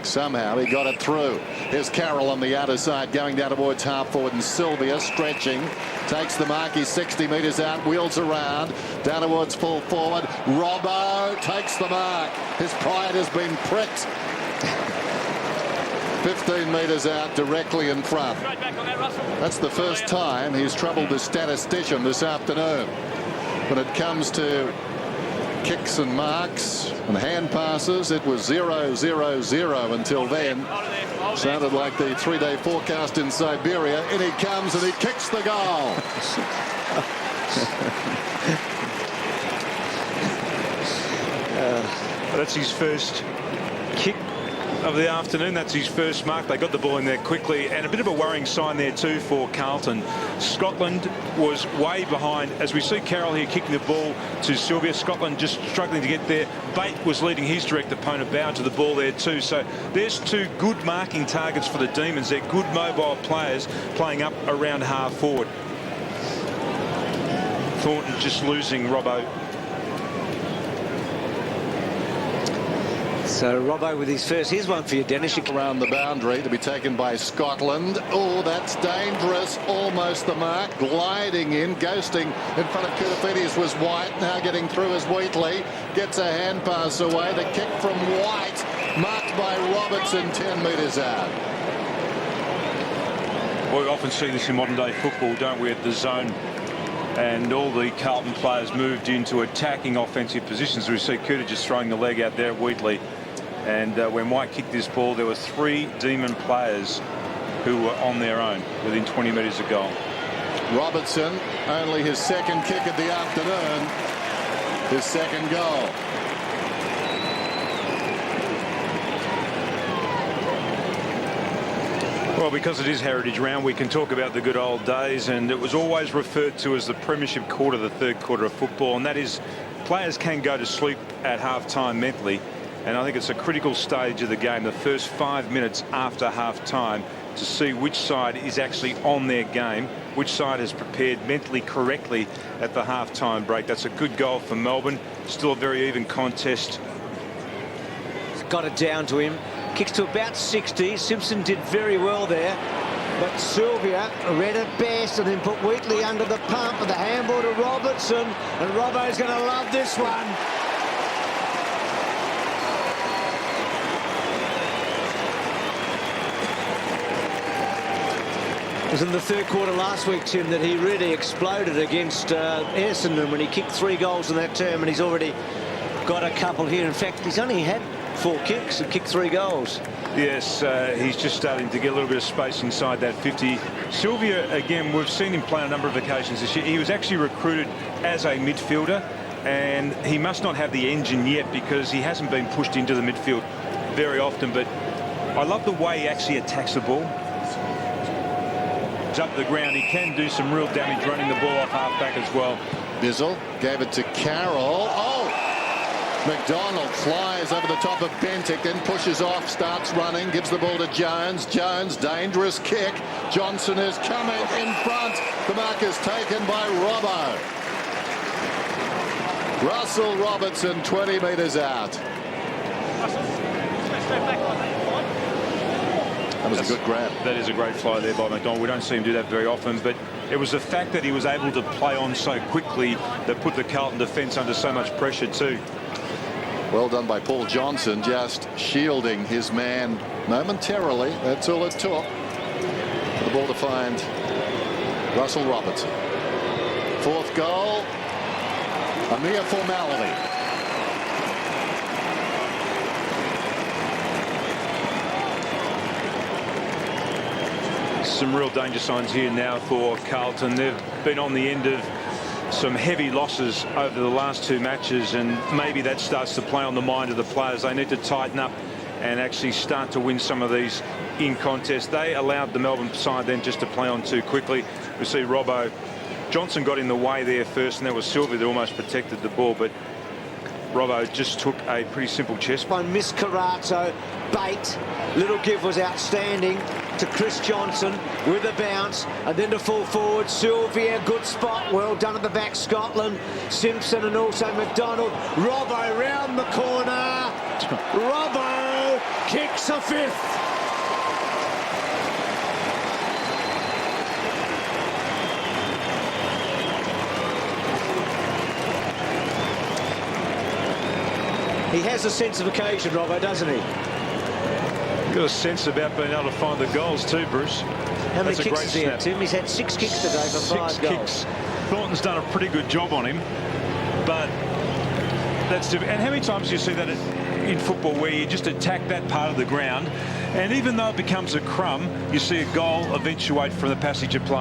Somehow he got it through. Here's Carroll on the outer side, going down towards half forward, and Sylvia stretching. Takes the mark, he's 60 metres out, wheels around, down towards full forward. Robbo takes the mark. His pride has been pricked. 15 metres out, directly in front. That's the first time he's troubled the statistician this afternoon. When it comes to kicks and marks and hand passes, it was 0-0-0 until then. Sounded like the 3-day forecast in Siberia. In he comes and he kicks the goal. That's his first kick of the afternoon. That's his first mark. They got the ball in there quickly, and a bit of a worrying sign there too for Carlton. Scotland was way behind. As we see Carroll here kicking the ball to Sylvia, Scotland just struggling to get there. Bate was leading his direct opponent, bound to the ball there too. So there's two good marking targets for the Demons. They're good mobile players playing up around half forward. Thornton just losing Robbo. So Robbo with his first. Here's one for you, Dennis. Around the boundary to be taken by Scotland. Oh, that's dangerous. Almost the mark. Gliding in, ghosting in front of Koutafidis was White. Now getting through is Wheatley. Gets a hand pass away. The kick from White, marked by Robertson, 10 metres out. Well, we often see this in modern day football, don't we, at the zone. And all the Carlton players moved into attacking offensive positions. We see Cooter just throwing the leg out there at Wheatley. And when White kicked this ball, there were 3 Demon players who were on their own within 20 metres of goal. Robertson, only his second kick of the afternoon, his second goal. Well, because it is Heritage Round, we can talk about the good old days, and it was always referred to as the premiership quarter, the third quarter of football, and that is players can go to sleep at half-time mentally, and I think it's a critical stage of the game, the first 5 minutes after half-time, to see which side is actually on their game, which side has prepared mentally correctly at the half-time break. That's a good goal for Melbourne. Still a very even contest. Got it down to him. Kicks to about 60. Simpson did very well there. But Sylvia read it best and then put Wheatley under the pump with the handball to Robertson. And Robbo's going to love this one. It was in the third quarter last week, Tim, that he really exploded against Essendon when he kicked 3 goals in that term, and he's already got a couple here. In fact, he's only had 4 kicks and kicked 3 goals. Yes, he's just starting to get a little bit of space inside that 50. Sylvia, again, we've seen him play on a number of occasions this year. He was actually recruited as a midfielder, and he must not have the engine yet because he hasn't been pushed into the midfield very often. But I love the way he actually attacks the ball. He's up the ground. He can do some real damage running the ball off half-back as well. Bizzle gave it to Carroll. Oh! McDonald flies over the top of Bentic, then pushes off, starts running, gives the ball to Jones. Jones, dangerous kick. Johnson is coming in front. The mark is taken by Robbo. Russell Robertson, 20 metres out. That was a good grab. That is a great fly there by McDonald. We don't see him do that very often, but it was the fact that he was able to play on so quickly that put the Carlton defence under so much pressure too. Well done by Paul Johnson, just shielding his man momentarily. That's all it took. The ball to find Russell Robertson. 4th goal, a mere formality. Some real danger signs here now for Carlton. They've been on the end of some heavy losses over the last 2 matches, and maybe that starts to play on the mind of the players. They need to tighten up and actually start to win some of these in contest. They allowed the Melbourne side then just to play on too quickly. We see Robbo. Johnson got in the way there first, and that was Sylvia that almost protected the ball, but Robbo just took a pretty simple chest. One missed Carazzo. Bate. Little give was outstanding to Chris Johnson with a bounce, and then to full forward Sylvia. Good spot, well done at the back. Scotland, Simpson, and also McDonald. Robbo round the corner. Robbo kicks a fifth. He has a sense of occasion, Robbo, doesn't he? Got a sense about being able to find the goals too, Bruce. How many kicks has he had, Tim? He's had 6 kicks today for 5 goals. Thornton's done a pretty good job on him, but that's different. And how many times do you see that in football where you just attack that part of the ground, and even though it becomes a crumb, you see a goal eventuate from the passage of play?